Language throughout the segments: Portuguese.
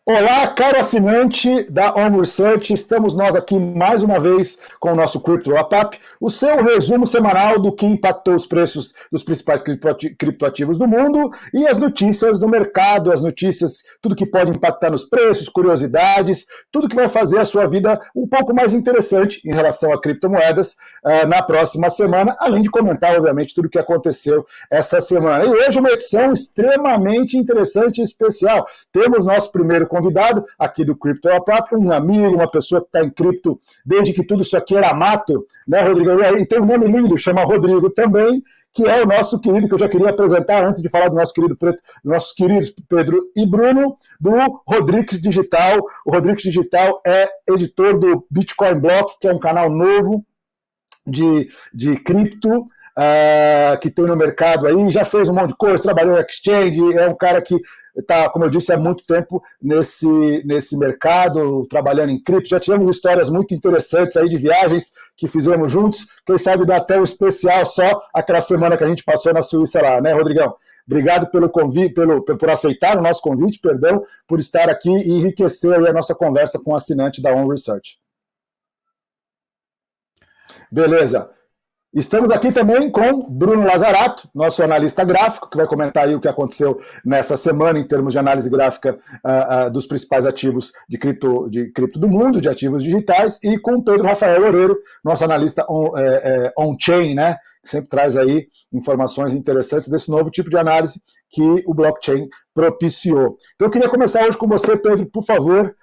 Olá, caro assinante da On Research, estamos nós aqui mais uma vez com o nosso Crypto Wrap-Up, o seu resumo semanal do que impactou os preços dos principais criptoativos do mundo e as notícias do mercado, as notícias, tudo que pode impactar nos preços, curiosidades, tudo que vai fazer a sua vida um pouco mais interessante em relação a criptomoedas na próxima semana, além de comentar, obviamente, tudo o que aconteceu essa semana. E hoje uma edição extremamente interessante e especial. Temos nosso primeiro convidado aqui do Crypto Wrap-Up, um amigo, uma pessoa que está em cripto desde que tudo isso aqui era mato, né, Rodrigo? E tem um nome lindo, chama Rodrigo também, que é o nosso querido, que eu já queria apresentar antes de falar do nosso querido nossos queridos Pedro e Bruno, do Rodrigues Digital. O Rodrigues Digital é editor do Bitcoin Block, que é um canal novo de cripto, que tem no mercado aí, já fez um monte de coisa, trabalhou em exchange, é um cara que está, como eu disse, há muito tempo nesse mercado, trabalhando em cripto. Já tivemos histórias muito interessantes aí de viagens que fizemos juntos. Quem sabe dá até um especial só aquela semana que a gente passou na Suíça lá, né, Rodrigão? Obrigado pelo convite, por aceitar o nosso convite, perdão, por estar aqui e enriquecer aí a nossa conversa com o assinante da On Research. Beleza. Estamos aqui também com Bruno Lazarato, nosso analista gráfico, que vai comentar aí o que aconteceu nessa semana em termos de análise gráfica dos principais ativos de cripto do mundo, de ativos digitais, e com Pedro Rafael Loureiro, nosso analista on-chain, né, que sempre traz aí informações interessantes desse novo tipo de análise que o blockchain propiciou. Então eu queria começar hoje com você, Pedro, por favor.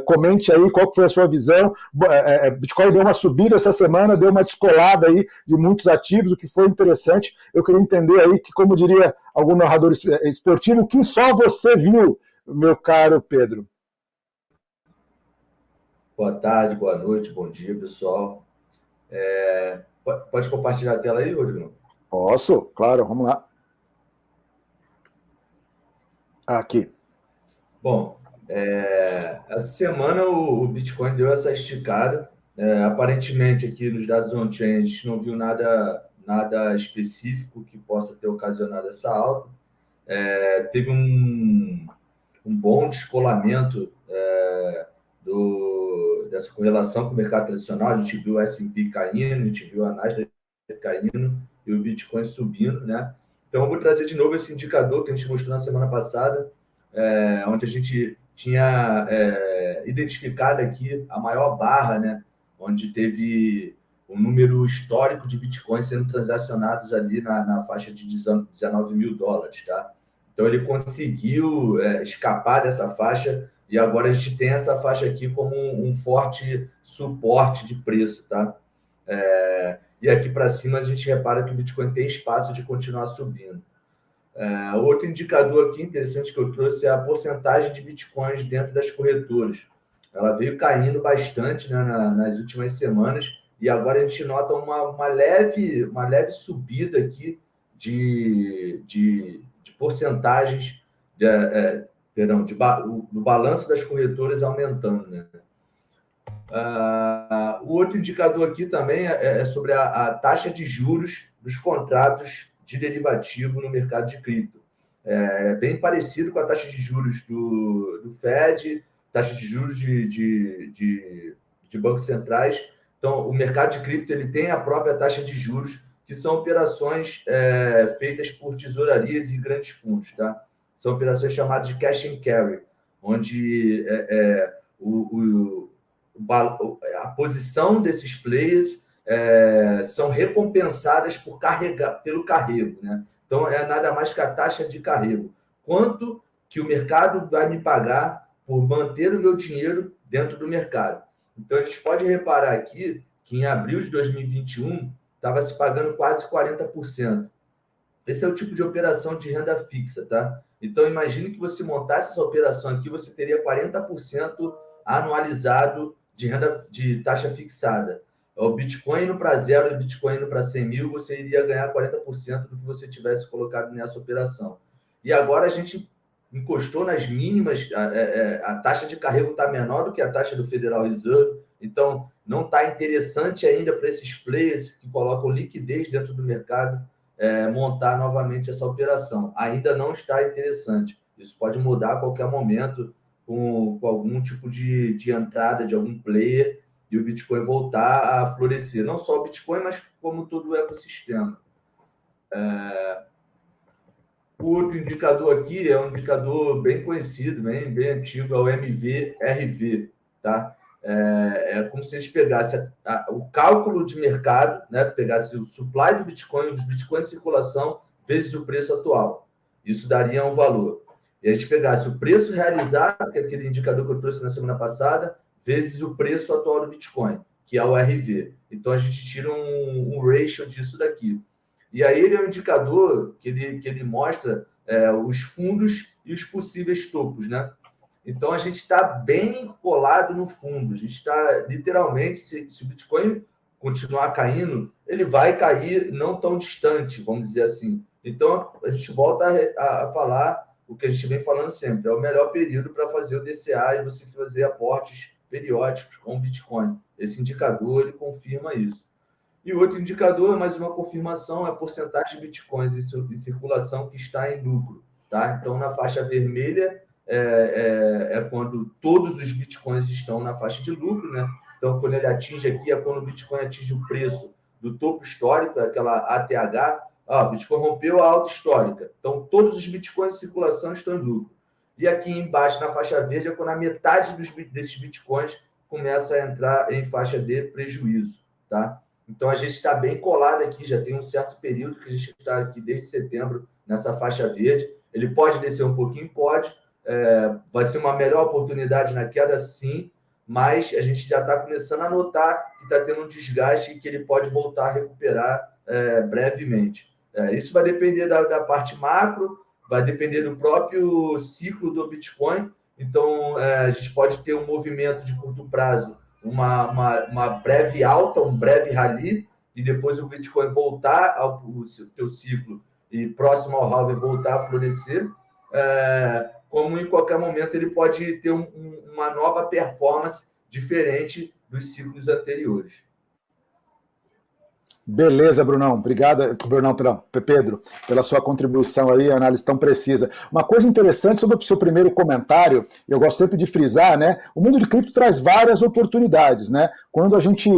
Comente aí qual foi a sua visão. Bitcoin deu uma subida essa semana, deu uma descolada aí de muitos ativos, o que foi interessante. Eu queria entender aí que, como diria algum narrador esportivo, que só você viu, meu caro Pedro. Boa tarde, boa noite, bom dia, pessoal. Pode compartilhar a tela aí, Rodrigo? Posso, claro, vamos lá. Aqui. Bom, essa semana o Bitcoin deu essa esticada. Aparentemente, aqui nos dados on-chain, a gente não viu nada específico que possa ter ocasionado essa alta. Teve um bom descolamento dessa correlação com o mercado tradicional. A gente viu o S&P caindo, a gente viu a Nasdaq caindo e o Bitcoin subindo, né? Então, eu vou trazer de novo esse indicador que a gente mostrou na semana passada, onde a gente tinha identificado aqui a maior barra, né? Onde teve um número histórico de Bitcoin sendo transacionados ali na faixa de 19 mil dólares, tá? Então, ele conseguiu escapar dessa faixa e agora a gente tem essa faixa aqui como um forte suporte de preço, tá? E aqui para cima a gente repara que o Bitcoin tem espaço de continuar subindo. Outro indicador aqui interessante que eu trouxe é a porcentagem de Bitcoins dentro das corretoras. Ela veio caindo bastante, né, nas últimas semanas e agora a gente nota uma leve subida aqui de porcentagens, do balanço das corretoras aumentando, né? O outro indicador aqui também é sobre a taxa de juros dos contratos de derivativo no mercado de cripto. É bem parecido com a taxa de juros do Fed, taxa de juros de bancos centrais. Então, o mercado de cripto ele tem a própria taxa de juros, que são operações feitas por tesourarias e grandes fundos, tá? São operações chamadas de cash and carry, onde a posição desses players são recompensadas pelo carrego, né? Então, é nada mais que a taxa de carrego. Quanto que o mercado vai me pagar por manter o meu dinheiro dentro do mercado? Então, a gente pode reparar aqui que em abril de 2021 estava se pagando quase 40%. Esse é o tipo de operação de renda fixa, tá? Então, imagine que você montasse essa operação aqui, você teria 40% anualizado de taxa fixada. O Bitcoin indo para zero e o Bitcoin indo para 100 mil, você iria ganhar 40% do que você tivesse colocado nessa operação. E agora a gente encostou nas mínimas, a taxa de carrego está menor do que a taxa do Federal Reserve, então não está interessante ainda para esses players que colocam liquidez dentro do mercado montar novamente essa operação. Ainda não está interessante. Isso pode mudar a qualquer momento com algum tipo de entrada de algum player e o Bitcoin voltar a florescer. Não só o Bitcoin, mas como todo o ecossistema. O outro indicador aqui é um indicador bem conhecido, bem antigo, é o MVRV, tá? É como se a gente pegasse o cálculo de mercado, né? Pegasse o supply do Bitcoin, dos Bitcoins em circulação, vezes o preço atual. Isso daria um valor. E a gente pegasse o preço realizado, que é aquele indicador que eu trouxe na semana passada, vezes o preço atual do Bitcoin, que é o RV. Então, a gente tira um ratio disso daqui. E aí ele é um indicador que ele mostra os fundos e os possíveis topos, né? Então, a gente está bem colado no fundo. A gente está, literalmente, se o Bitcoin continuar caindo, ele vai cair não tão distante, vamos dizer assim. Então, a gente volta a falar o que a gente vem falando sempre. É o melhor período para fazer o DCA e você fazer aportes periódicos com o Bitcoin. Esse indicador, ele confirma isso. E o outro indicador, mais uma confirmação, é a porcentagem de Bitcoins em circulação que está em lucro. Tá? Então, na faixa vermelha, é quando todos os Bitcoins estão na faixa de lucro, né? Então, quando ele atinge aqui, é quando o Bitcoin atinge o preço do topo histórico, aquela ATH, o Bitcoin rompeu a alta histórica. Então, todos os Bitcoins em circulação estão em lucro. E aqui embaixo, na faixa verde, é quando a metade desses Bitcoins começa a entrar em faixa de prejuízo, tá? Então, a gente está bem colado aqui, já tem um certo período que a gente está aqui desde setembro nessa faixa verde. Ele pode descer um pouquinho? Pode. Vai ser uma melhor oportunidade na queda, sim, mas a gente já está começando a notar que está tendo um desgaste e que ele pode voltar a recuperar brevemente. Isso vai depender da parte macro, vai depender do próprio ciclo do Bitcoin. Então, a gente pode ter um movimento de curto prazo, uma breve alta, um breve rally, e depois o Bitcoin voltar ao seu ciclo e próximo ao halving voltar a florescer, como em qualquer momento ele pode ter uma nova performance diferente dos ciclos anteriores. Beleza, Brunão. Obrigado, Pedro, pela sua contribuição aí, análise tão precisa. Uma coisa interessante sobre o seu primeiro comentário, eu gosto sempre de frisar, né? O mundo de cripto traz várias oportunidades, né? Quando a gente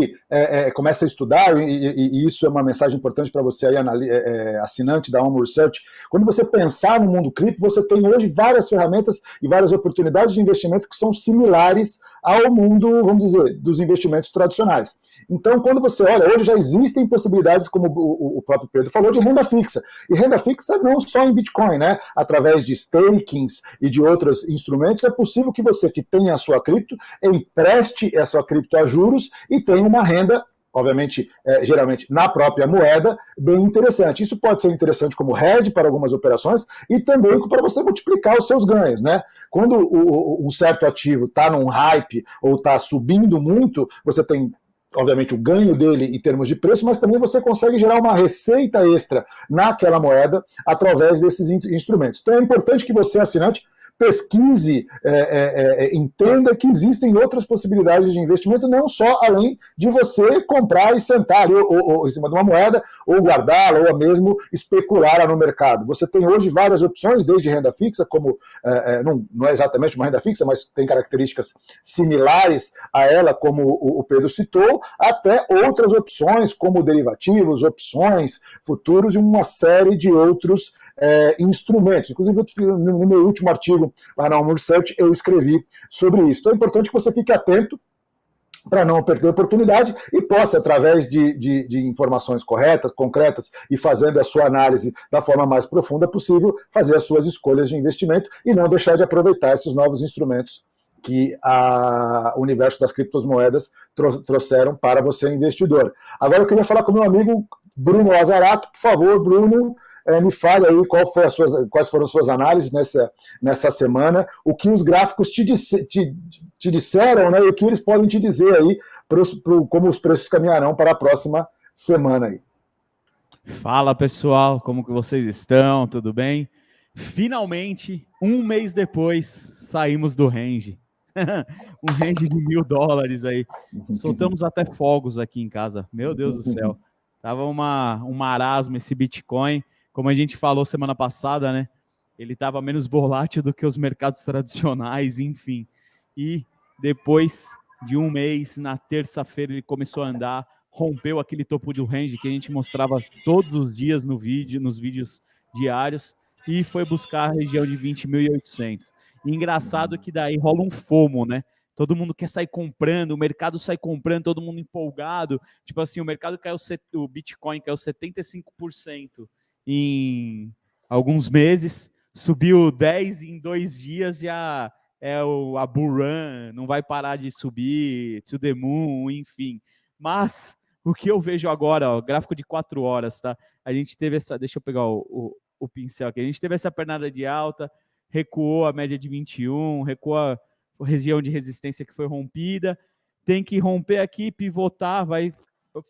começa a estudar, e isso é uma mensagem importante para você aí, assinante da Home Research, quando você pensar no mundo cripto, você tem hoje várias ferramentas e várias oportunidades de investimento que são similares ao mundo, vamos dizer, dos investimentos tradicionais. Então, quando você olha, hoje já existem possibilidades, como o próprio Pedro falou, de renda fixa. E renda fixa não só em Bitcoin, né? Através de stakings e de outros instrumentos, é possível que você que tenha a sua cripto, empreste a sua cripto a juros e tenha uma renda, obviamente, geralmente na própria moeda, bem interessante. Isso pode ser interessante como hedge para algumas operações e também para você multiplicar os seus ganhos, né? Quando um certo ativo está num hype ou está subindo muito, você tem, obviamente, o ganho dele em termos de preço, mas também você consegue gerar uma receita extra naquela moeda através desses instrumentos. Então é importante que você, assinante, pesquise, entenda que existem outras possibilidades de investimento, não só além de você comprar e sentar ou em cima de uma moeda, ou guardá-la, ou mesmo especular no mercado. Você tem hoje várias opções, desde renda fixa, como não é exatamente uma renda fixa, mas tem características similares a ela, como o Pedro citou, até outras opções, como derivativos, opções, futuros e uma série de outros instrumentos. Inclusive, no meu último artigo lá na Home Research, eu escrevi sobre isso. Então é importante que você fique atento para não perder a oportunidade e possa, através de informações corretas, concretas e fazendo a sua análise da forma mais profunda possível, fazer as suas escolhas de investimento e não deixar de aproveitar esses novos instrumentos que o universo das criptomoedas trouxeram para você, investidor. Agora eu queria falar com o meu amigo Bruno Lazarato. Por favor, Bruno, me fale aí quais foram as suas análises nessa semana, o que os gráficos te disseram, né, e o que eles podem te dizer aí, como os preços caminharão para a próxima semana aí. Fala, pessoal, como que vocês estão? Tudo bem? Finalmente, um mês depois, saímos do range. Um range de $1.000 aí. Soltamos até fogos aqui em casa. Meu Deus do céu. Tava um marasmo esse Bitcoin. Como a gente falou semana passada, né? ele estava menos volátil do que os mercados tradicionais, enfim. E depois de um mês, na terça-feira, ele começou a andar, rompeu aquele topo do range que a gente mostrava todos os dias no vídeo, nos vídeos diários, e foi buscar a região de 20.800. E engraçado que daí rola um FOMO, né? Todo mundo quer sair comprando, o mercado sai comprando, todo mundo empolgado. Tipo assim, o mercado caiu, o Bitcoin caiu 75% em alguns meses, subiu 10 em 2 dias, já é a bull run, não vai parar de subir, to the moon, enfim. Mas o que eu vejo agora, ó, gráfico de 4 horas, tá? A gente teve essa, deixa eu pegar o pincel aqui, a gente teve essa pernada de alta, recuou a média de 21, recuou a região de resistência que foi rompida, tem que romper aqui, pivotar, vai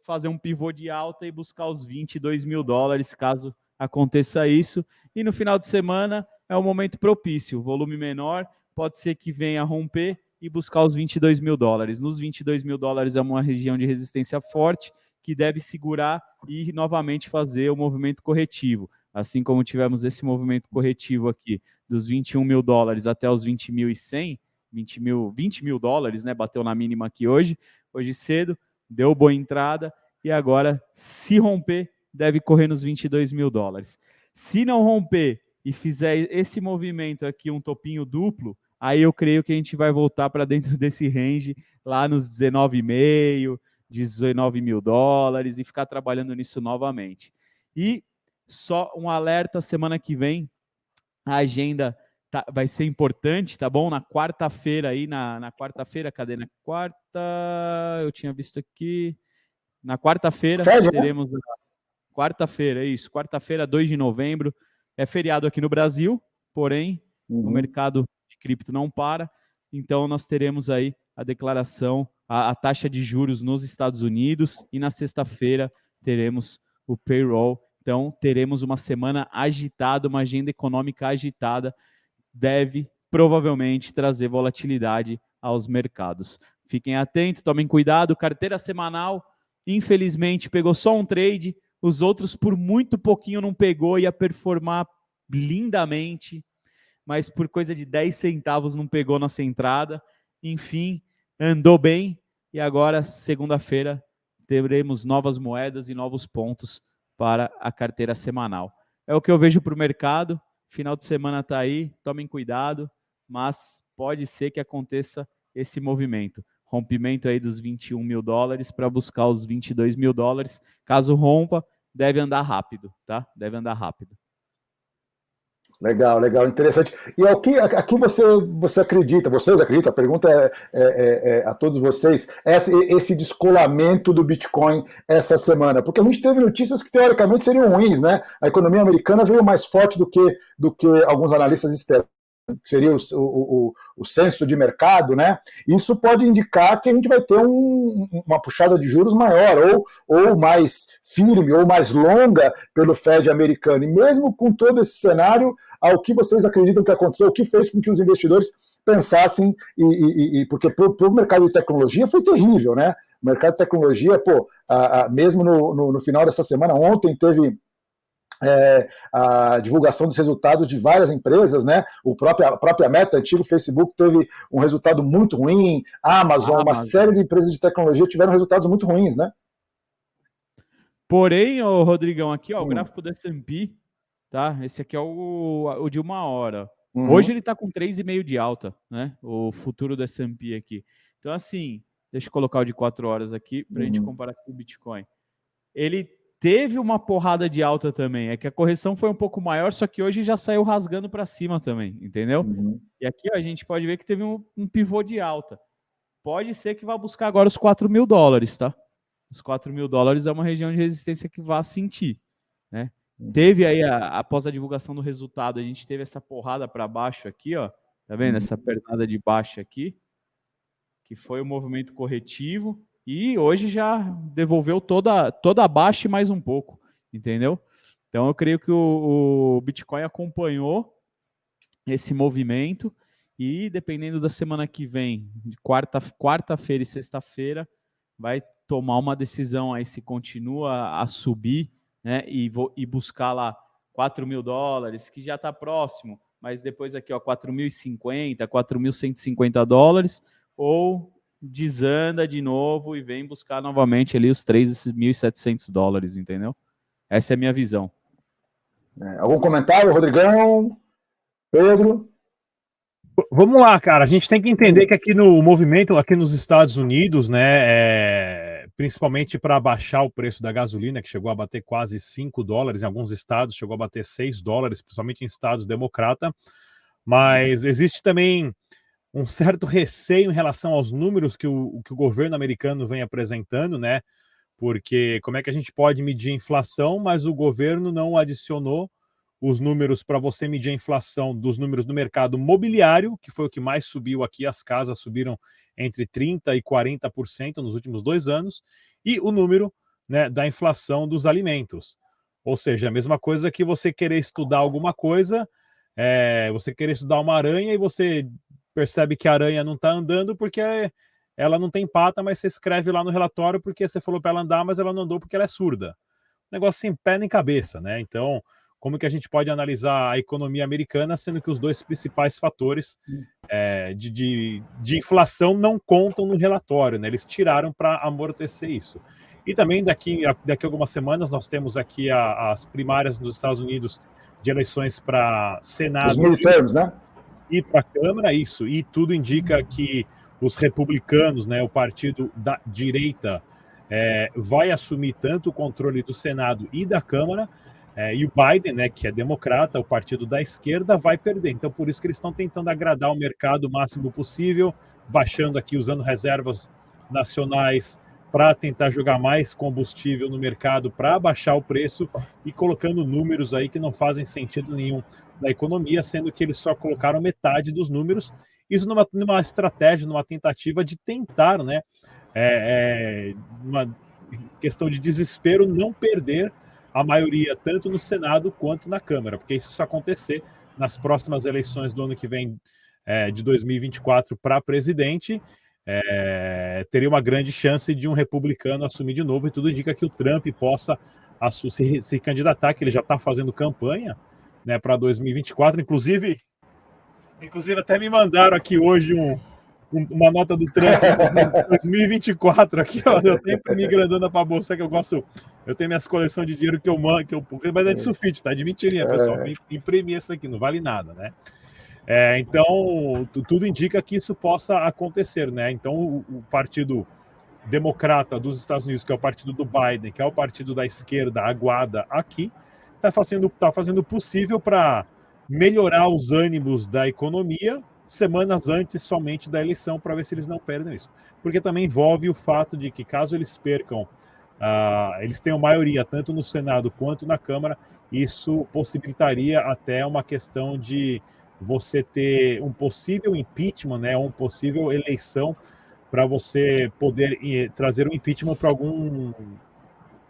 fazer um pivô de alta e buscar os 22 mil dólares, caso aconteça isso. E no final de semana é um momento propício, volume menor, pode ser que venha romper e buscar os 22 mil dólares. Nos 22 mil dólares é uma região de resistência forte que deve segurar e novamente fazer o movimento corretivo. Assim como tivemos esse movimento corretivo aqui dos 21 mil dólares até os 20.100, 20 mil dólares, né? Bateu na mínima aqui hoje cedo, deu boa entrada e agora, se romper, deve correr nos 22 mil dólares. Se não romper e fizer esse movimento aqui, um topinho duplo, aí eu creio que a gente vai voltar para dentro desse range, lá nos 19,5, 19 mil dólares e ficar trabalhando nisso novamente. E só um alerta, semana que vem, a agenda vai ser importante, tá bom? Na quarta-feira aí, na quarta-feira, cadê? Na quarta, eu tinha visto aqui, na quarta-feira teremos... Quarta-feira, isso. Quarta-feira, 2 de novembro. É feriado aqui no Brasil, porém, o mercado de cripto não para. Então, nós teremos aí a declaração, a taxa de juros nos Estados Unidos. E na sexta-feira teremos o payroll. Então, teremos uma semana agitada, uma agenda econômica agitada. Deve, provavelmente, trazer volatilidade aos mercados. Fiquem atentos, tomem cuidado. Carteira semanal, infelizmente, pegou só um trade. Os outros, por muito pouquinho, não pegou, ia performar lindamente, mas por coisa de 10 centavos não pegou nossa entrada. Enfim, andou bem e agora, segunda-feira, teremos novas moedas e novos pontos para a carteira semanal. É o que eu vejo para o mercado. Final de semana está aí, tomem cuidado, mas pode ser que aconteça esse movimento. Rompimento aí dos 21 mil dólares para buscar os 22 mil dólares. Caso rompa, deve andar rápido, tá? Deve andar rápido. Legal, legal, interessante. E aqui você acredita, vocês acreditam, a pergunta é a todos vocês, esse descolamento do Bitcoin essa semana, porque a gente teve notícias que teoricamente seriam ruins, né? A economia americana veio mais forte do que alguns analistas esperam, que seria o censo de mercado, né? Isso pode indicar que a gente vai ter uma puxada de juros maior, ou mais firme, ou mais longa pelo Fed americano. E mesmo com todo esse cenário, ao que vocês acreditam que aconteceu, o que fez com que os investidores pensassem, porque para o mercado de tecnologia foi terrível, né? O mercado de tecnologia, mesmo no final dessa semana, ontem teve a divulgação dos resultados de várias empresas, né? A própria Meta, antigo Facebook, teve um resultado muito ruim, a Amazon, uma série de empresas de tecnologia tiveram resultados muito ruins, né? Porém, Rodrigão, aqui ó, o gráfico do S&P, tá? Esse aqui é o de 1 hora. Hoje ele está com 3,5 de alta, né? O futuro do S&P aqui. Então, assim, deixa eu colocar o de 4 horas aqui para a gente comparar com o Bitcoin. Ele teve uma porrada de alta também. É que a correção foi um pouco maior, só que hoje já saiu rasgando para cima também, entendeu? E aqui ó, a gente pode ver que teve um pivô de alta. Pode ser que vá buscar agora os 4 mil dólares, tá? Os 4 mil dólares é uma região de resistência que vá sentir, né? Teve aí, após a divulgação do resultado, a gente teve essa porrada para baixo aqui, ó. Tá vendo? Essa pernada de baixo aqui, que foi o movimento corretivo. E hoje já devolveu toda a baixa e mais um pouco, entendeu? Então eu creio que o Bitcoin acompanhou esse movimento e dependendo da semana que vem, de quarta-feira e sexta-feira, vai tomar uma decisão aí se continua a subir, né, e buscar lá $4.000, que já está próximo, mas depois aqui, ó, 4.050, 4.150 dólares, ou desanda de novo e vem buscar novamente ali os 3.700 dólares, entendeu? Essa é a minha visão. Algum comentário, Rodrigão? Pedro? Vamos lá, cara. A gente tem que entender que aqui no movimento, aqui nos Estados Unidos, né, principalmente para baixar o preço da gasolina, que chegou a bater quase $5, em alguns estados chegou a bater $6, principalmente em estados democrata, mas existe também um certo receio em relação aos números que o governo americano vem apresentando, né? Porque como é que a gente pode medir a inflação, mas o governo não adicionou os números para você medir a inflação dos números do mercado mobiliário, que foi o que mais subiu aqui, as casas subiram entre 30% e 40% nos últimos 2 anos, e o número, né, da inflação dos alimentos. Ou seja, a mesma coisa que você querer estudar alguma coisa, você querer estudar uma aranha e você percebe que a aranha não está andando porque ela não tem pata, mas você escreve lá no relatório porque você falou para ela andar, mas ela não andou porque ela é surda. Negócio sem pé nem cabeça, né? Então, como que a gente pode analisar a economia americana, sendo que os dois principais fatores de inflação não contam no relatório, né? Eles tiraram para amortecer isso. E também daqui a algumas semanas nós temos aqui as primárias nos Estados Unidos de eleições para Senado. Os midterms, né? E para a Câmara, isso. E tudo indica que os republicanos, né, o partido da direita, vai assumir tanto o controle do Senado e da Câmara, e o Biden, né, que é democrata, o partido da esquerda, vai perder. Então, por isso que eles estão tentando agradar o mercado o máximo possível, baixando aqui, usando reservas nacionais para tentar jogar mais combustível no mercado para baixar o preço e colocando números aí que não fazem sentido nenhum da economia, sendo que eles só colocaram metade dos números, isso numa estratégia, numa tentativa de tentar, né, uma questão de desespero, não perder a maioria tanto no Senado quanto na Câmara, porque isso só acontecer nas próximas eleições do ano que vem, de 2024 para presidente, teria uma grande chance de um republicano assumir de novo, e tudo indica que o Trump possa se candidatar, que ele já está fazendo campanha, né, para 2024, inclusive até me mandaram aqui hoje uma nota do Trump 2024 aqui, ó, eu tenho me grandando para bolsa que eu gosto, eu tenho minhas coleções de dinheiro que eu mando, mas é de sulfite, tá? De mentirinha, pessoal, imprimir isso aqui, não vale nada, né? Então, tudo indica que isso possa acontecer, né? Então, o Partido Democrata dos Estados Unidos, que é o partido do Biden, que é o partido da esquerda aguada aqui, está fazendo o possível para melhorar os ânimos da economia semanas antes somente da eleição, para ver se eles não perdem isso. Porque também envolve o fato de que, caso eles percam, eles tenham maioria tanto no Senado quanto na Câmara, isso possibilitaria até uma questão de você ter um possível impeachment, né, uma possível eleição, para você poder trazer um impeachment para algum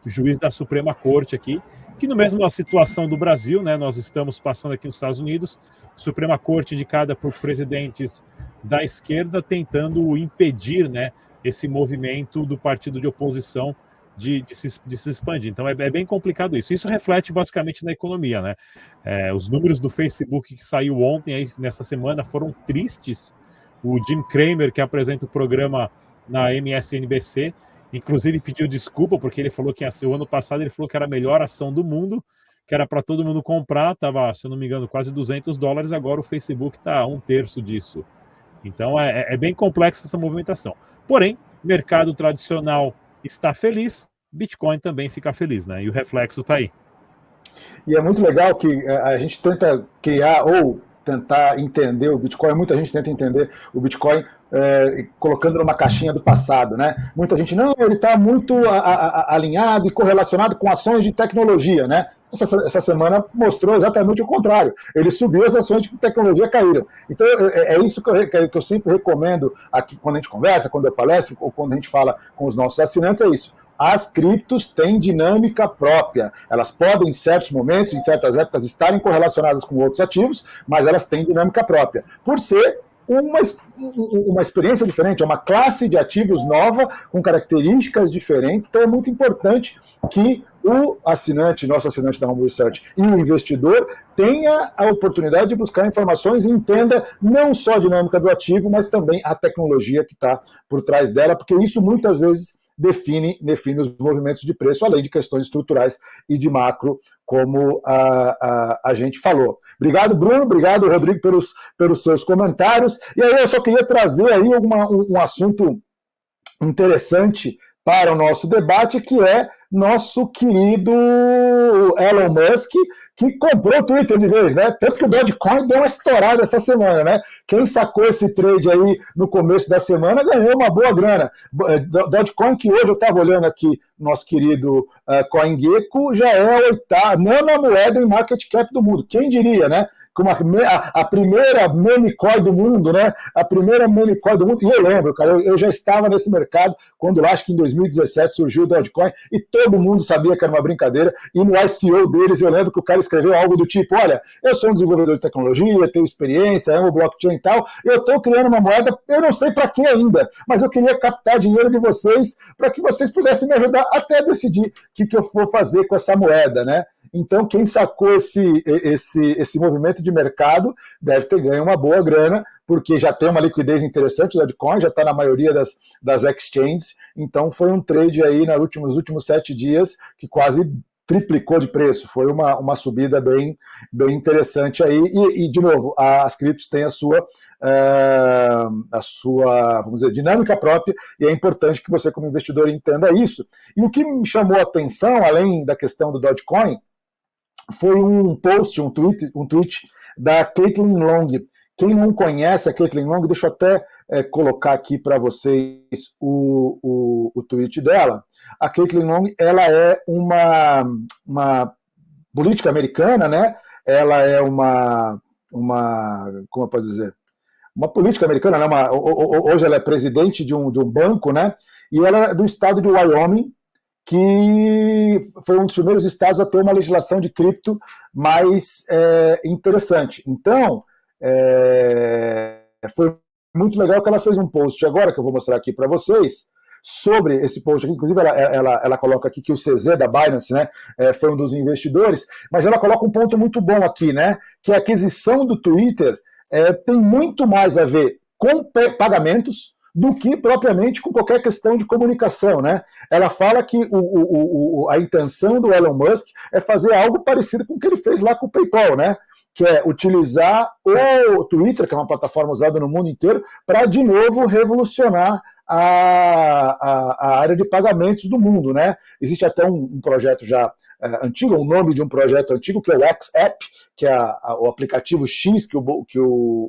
juiz da Suprema Corte aqui, que no mesmo situação do Brasil, né, nós estamos passando aqui nos Estados Unidos, Suprema Corte indicada por presidentes da esquerda tentando impedir, né, esse movimento do partido de oposição de se expandir. Então é bem complicado isso. Isso reflete basicamente na economia, né? Os números do Facebook que saiu ontem, aí, nessa semana, foram tristes. O Jim Cramer, que apresenta o programa na MSNBC, inclusive pediu desculpa, porque ele falou que o ano passado ele falou que era a melhor ação do mundo, que era para todo mundo comprar, estava, se eu não me engano, quase $200, agora o Facebook está 1/3 disso. Então é bem complexa essa movimentação. Porém, mercado tradicional está feliz, Bitcoin também fica feliz, né? E o reflexo está aí. E é muito legal que a gente tenta criar ou tentar entender o Bitcoin, muita gente tenta entender o Bitcoin colocando numa caixinha do passado, né? Muita gente, não, ele está muito alinhado e correlacionado com ações de tecnologia, né? Essa semana mostrou exatamente o contrário. Ele subiu, as ações de tecnologia caíram. Então, é isso que eu sempre recomendo aqui, quando a gente conversa, quando eu palestro, ou quando a gente fala com os nossos assinantes, é isso. As criptos têm dinâmica própria. Elas podem, em certos momentos, em certas épocas, estarem correlacionadas com outros ativos, mas elas têm dinâmica própria. Por ser uma experiência diferente, é uma classe de ativos nova, com características diferentes, então é muito importante que o assinante, nosso assinante da Home Research e o investidor tenha a oportunidade de buscar informações e entenda não só a dinâmica do ativo, mas também a tecnologia que está por trás dela, porque isso muitas vezes define os movimentos de preço, além de questões estruturais e de macro, como a gente falou. Obrigado, Bruno, obrigado, Rodrigo, pelos seus comentários. E aí eu só queria trazer aí um assunto interessante para o nosso debate, que é nosso querido Elon Musk, que comprou o Twitter de vez, né? Tanto que o Dogecoin deu uma estourada essa semana, né? Quem sacou esse trade aí no começo da semana ganhou uma boa grana. Dogecoin, que hoje eu estava olhando aqui, nosso querido CoinGecko, já é a nona moeda em market cap do mundo. Quem diria, né? Como a primeira meme coin do mundo, né? A primeira meme coin do mundo. E eu lembro, cara, eu já estava nesse mercado quando acho que em 2017 surgiu o Dogecoin e todo mundo sabia que era uma brincadeira. E no ICO deles eu lembro que o cara escreveu algo do tipo: olha, eu sou um desenvolvedor de tecnologia, tenho experiência, amo blockchain e tal, eu estou criando uma moeda, eu não sei para que ainda, mas eu queria captar dinheiro de vocês para que vocês pudessem me ajudar até decidir o que eu vou fazer com essa moeda, né? Então, quem sacou esse movimento de mercado deve ter ganho uma boa grana, porque já tem uma liquidez interessante, o Dogecoin já está na maioria das exchanges, então foi um trade aí nos últimos 7 dias que quase triplicou de preço, foi uma subida bem interessante aí, e de novo, as criptos têm a sua vamos dizer, dinâmica própria, e é importante que você como investidor entenda isso. E o que me chamou a atenção, além da questão do Dogecoin, foi um post, um tweet da Caitlin Long. Quem não conhece a Caitlin Long, deixa eu até colocar aqui para vocês o tweet dela. A Caitlin Long, ela é uma política americana, né? Ela é como eu posso dizer? Uma política americana, né? Hoje ela é presidente de um banco, né? E ela é do estado de Wyoming, que foi um dos primeiros estados a ter uma legislação de cripto mais interessante. Então, foi muito legal que ela fez um post agora, que eu vou mostrar aqui para vocês, sobre esse post aqui. Inclusive, ela coloca aqui que o CZ da Binance, né, foi um dos investidores, mas ela coloca um ponto muito bom aqui, né, que a aquisição do Twitter tem muito mais a ver com pagamentos do que propriamente com qualquer questão de comunicação, né? Ela fala que a intenção do Elon Musk é fazer algo parecido com o que ele fez lá com o PayPal, né? Que é utilizar o Twitter, que é uma plataforma usada no mundo inteiro, para de novo revolucionar a área de pagamentos do mundo, né? Existe até um projeto já antigo, o nome de um projeto antigo, que é o X-App, que é o aplicativo X que o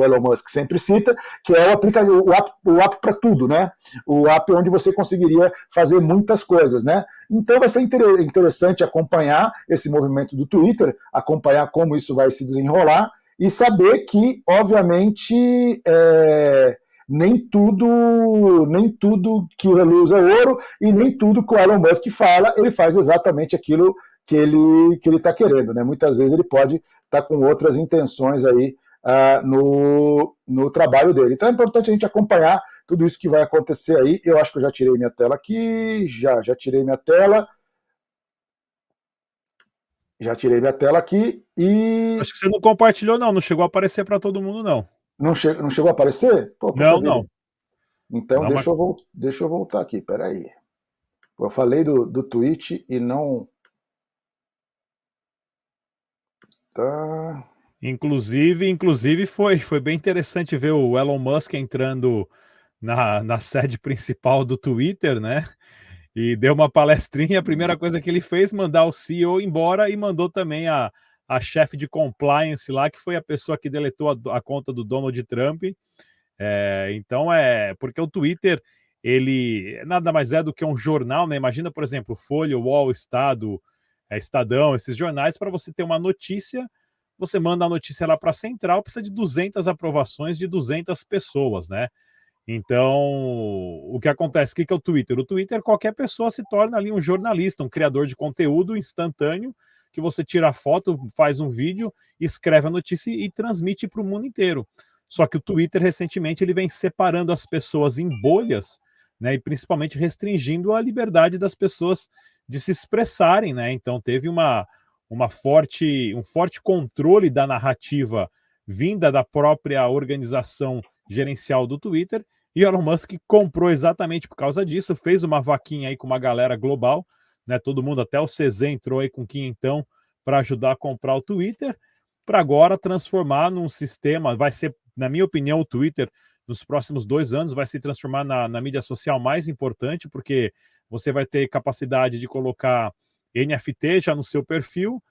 Elon Musk sempre cita, que é o app para tudo, né? O app onde você conseguiria fazer muitas coisas, né? Então vai ser interessante acompanhar esse movimento do Twitter, acompanhar como isso vai se desenrolar e saber que, obviamente, nem tudo que reluz é ouro e nem tudo que o Elon Musk fala, ele faz exatamente aquilo que ele está querendo, né? Muitas vezes ele pode estar com outras intenções aí no trabalho dele. Então é importante a gente acompanhar tudo isso que vai acontecer aí. Eu acho que eu já tirei minha tela aqui, já tirei minha tela. Já tirei minha tela aqui e... Acho que você não compartilhou, não chegou a aparecer para todo mundo, não. Não chegou a aparecer? Pô, não. Então não, deixa eu voltar aqui, peraí. Eu falei do tweet e não... Tá... Inclusive foi bem interessante ver o Elon Musk entrando na sede principal do Twitter, né? E deu uma palestrinha. A primeira coisa que ele fez, mandar o CEO embora, e mandou também a chefe de compliance lá, que foi a pessoa que deletou a conta do Donald Trump. Então porque o Twitter, ele nada mais é do que um jornal, né? Imagina, por exemplo, Folha, UOL, Estado, Estadão, esses jornais. Para você ter uma notícia, você manda a notícia lá para a central, precisa de 200 aprovações de 200 pessoas, né? Então, o que acontece? O que é o Twitter? O Twitter, qualquer pessoa se torna ali um jornalista, um criador de conteúdo instantâneo, que você tira a foto, faz um vídeo, escreve a notícia e transmite para o mundo inteiro. Só que o Twitter, recentemente, ele vem separando as pessoas em bolhas, né, e principalmente restringindo a liberdade das pessoas de se expressarem, né? Então teve um forte controle da narrativa vinda da própria organização gerencial do Twitter, e Elon Musk comprou exatamente por causa disso, fez uma vaquinha aí com uma galera global, né? Todo mundo, até o CZ entrou aí com quinhentão para ajudar a comprar o Twitter, para agora transformar num sistema, vai ser, na minha opinião, o Twitter, nos próximos 2 anos, vai se transformar na mídia social mais importante, porque você vai ter capacidade de colocar NFT já no seu perfil,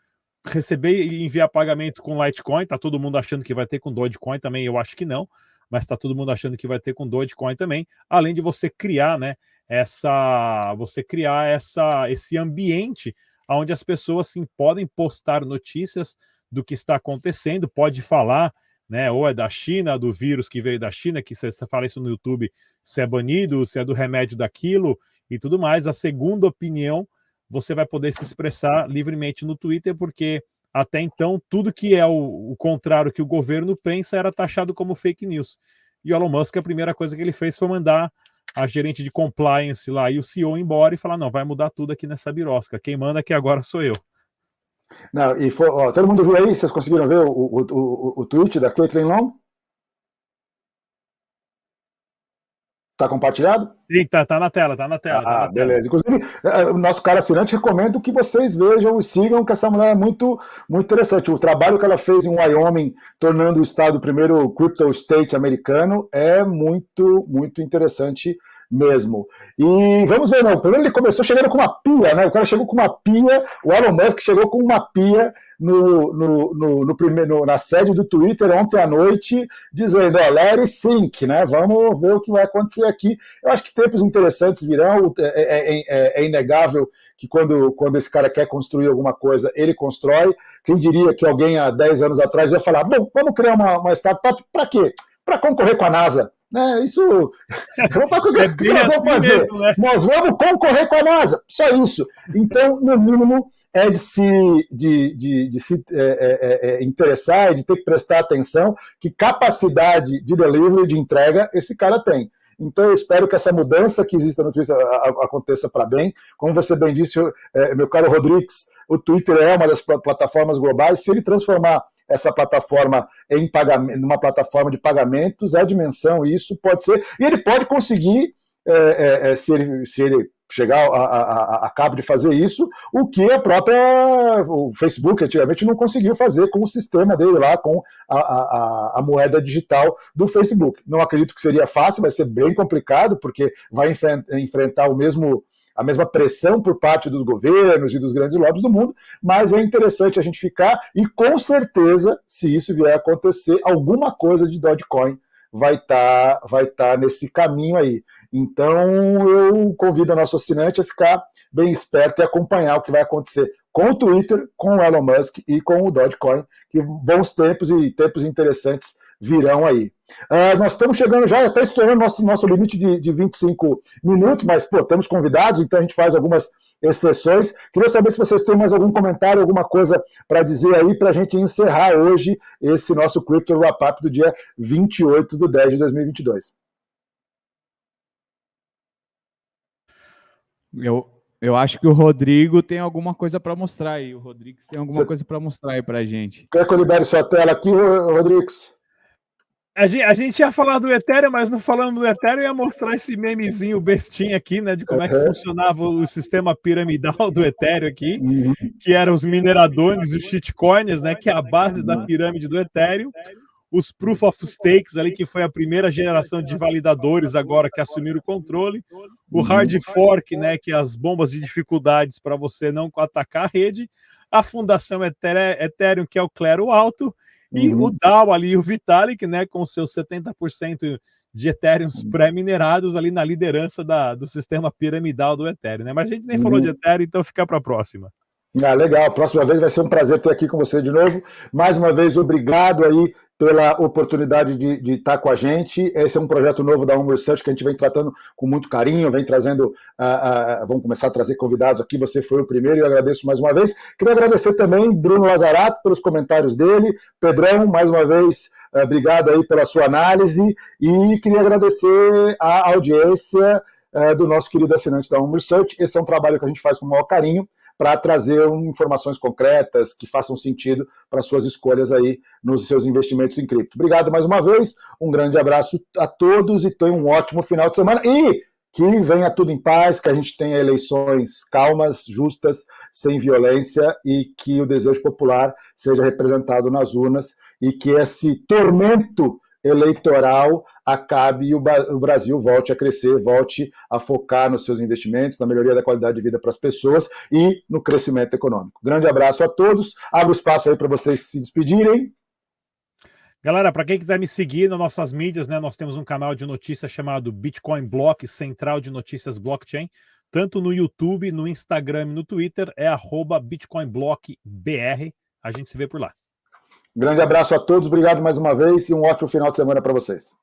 receber e enviar pagamento com Litecoin, tá todo mundo achando que vai ter com Dogecoin também, eu acho que não, mas tá todo mundo achando que vai ter com Dogecoin também, além de você criar, né, esse ambiente onde as pessoas sim podem postar notícias do que está acontecendo, pode falar, né, ou é da China, do vírus que veio da China, que você fala isso no YouTube, se é banido, se é do remédio daquilo e tudo mais. A segunda opinião, você vai poder se expressar livremente no Twitter, porque até então tudo que é o contrário que o governo pensa era taxado como fake news. E o Elon Musk, a primeira coisa que ele fez foi mandar a gerente de compliance lá e o CEO embora e falar, não, vai mudar tudo aqui nessa birosca, quem manda aqui agora sou eu. Não, e foi, ó, todo mundo viu aí? Vocês conseguiram ver o tweet da Caitlin Long? Está compartilhado? Sim, tá na tela, tá na tela. Beleza. Inclusive, o nosso cara assinante recomendo que vocês vejam e sigam, que essa mulher é muito, muito interessante. O trabalho que ela fez em Wyoming, tornando o estado o primeiro crypto state americano, é muito, muito interessante mesmo. E vamos ver, não. Primeiro ele começou chegando com uma pia, né? O cara chegou com uma pia, o Elon Musk chegou com uma pia na sede do Twitter ontem à noite, dizendo, ó, let it sink, né? Vamos ver o que vai acontecer aqui. Eu acho que tempos interessantes virão, é inegável que quando esse cara quer construir alguma coisa, ele constrói. Quem diria que alguém há 10 anos atrás ia falar, bom, vamos criar uma startup, para quê? Para concorrer com a NASA. Isso é bem assim fazer. Mesmo, né? Nós vamos concorrer com a NASA, só isso. Então, no mínimo, é de se interessar e de ter que prestar atenção que capacidade de delivery, de entrega, esse cara tem. Então, eu espero que essa mudança que existe no Twitter aconteça para bem. Como você bem disse, meu caro Rodrigues, o Twitter é uma das plataformas globais. Se ele transformar essa plataforma em pagamento, numa plataforma de pagamentos, a dimensão, isso pode ser, e ele pode conseguir, se ele chegar a cabo de fazer isso, o que o Facebook antigamente não conseguiu fazer com o sistema dele lá, com a moeda digital do Facebook. Não acredito que seria fácil, vai ser bem complicado, porque vai enfrentar a mesma pressão por parte dos governos e dos grandes lobbies do mundo, mas é interessante a gente ficar, e com certeza, se isso vier a acontecer, alguma coisa de Dogecoin vai tá nesse caminho aí. Então, eu convido o nosso assinante a ficar bem esperto e acompanhar o que vai acontecer com o Twitter, com o Elon Musk e com o Dogecoin, que bons tempos e tempos interessantes virão aí. Nós estamos chegando já, até estourando nosso limite de 25 minutos, mas, temos convidados, então a gente faz algumas exceções. Queria saber se vocês têm mais algum comentário, alguma coisa para dizer aí, para a gente encerrar hoje esse nosso Crypto Wrap-Up do dia 28/10/2022. Eu acho que o Rodrigo tem alguma coisa para mostrar aí. O Rodrigues tem alguma coisa para mostrar aí para a gente. Quer que eu libere sua tela aqui, Rodrigues? A gente ia falar do Ethereum, mas não falando do Ethereum, ia mostrar esse memezinho bestinho aqui, né, de como é que funcionava o sistema piramidal do Ethereum aqui, que eram os mineradores, os shitcoins, né, que é a base da pirâmide do Ethereum, os Proof of Stakes ali, que foi a primeira geração de validadores agora que assumiram o controle, o Hard Fork, né, que é as bombas de dificuldades para você não atacar a rede, a Fundação Ethereum, que é o clero alto, e o DAO ali, o Vitalik, né, com seus 70% de Ethereums pré-minerados ali na liderança do sistema piramidal do Ethereum, né? Mas a gente nem falou de Ethereum, então fica para a próxima. Legal, próxima vez vai ser um prazer ter aqui com você de novo. Mais uma vez, obrigado aí pela oportunidade de estar com a gente. Esse é um projeto novo da Home Research que a gente vem tratando com muito carinho, vem trazendo, vamos começar a trazer convidados aqui, você foi o primeiro e eu agradeço mais uma vez. Queria agradecer também Bruno Lazarato pelos comentários dele, Pedrão, mais uma vez, Obrigado aí pela sua análise e queria agradecer a audiência do nosso querido assinante da Home Research. Esse é um trabalho que a gente faz com o maior carinho para trazer informações concretas que façam sentido para suas escolhas aí nos seus investimentos em cripto. Obrigado mais uma vez, um grande abraço a todos e tenham um ótimo final de semana e que venha tudo em paz, que a gente tenha eleições calmas, justas, sem violência e que o desejo popular seja representado nas urnas e que esse tormento eleitoral acabe e o Brasil volte a crescer, volte a focar nos seus investimentos, na melhoria da qualidade de vida para as pessoas e no crescimento econômico. Grande abraço a todos. Abro espaço aí para vocês se despedirem. Galera, para quem quiser me seguir nas nossas mídias, né, nós temos um canal de notícias chamado Bitcoin Block, Central de Notícias Blockchain, tanto no YouTube, no Instagram e no Twitter, é @BitcoinBlockBR. A gente se vê por lá. Grande abraço a todos, obrigado mais uma vez e um ótimo final de semana para vocês.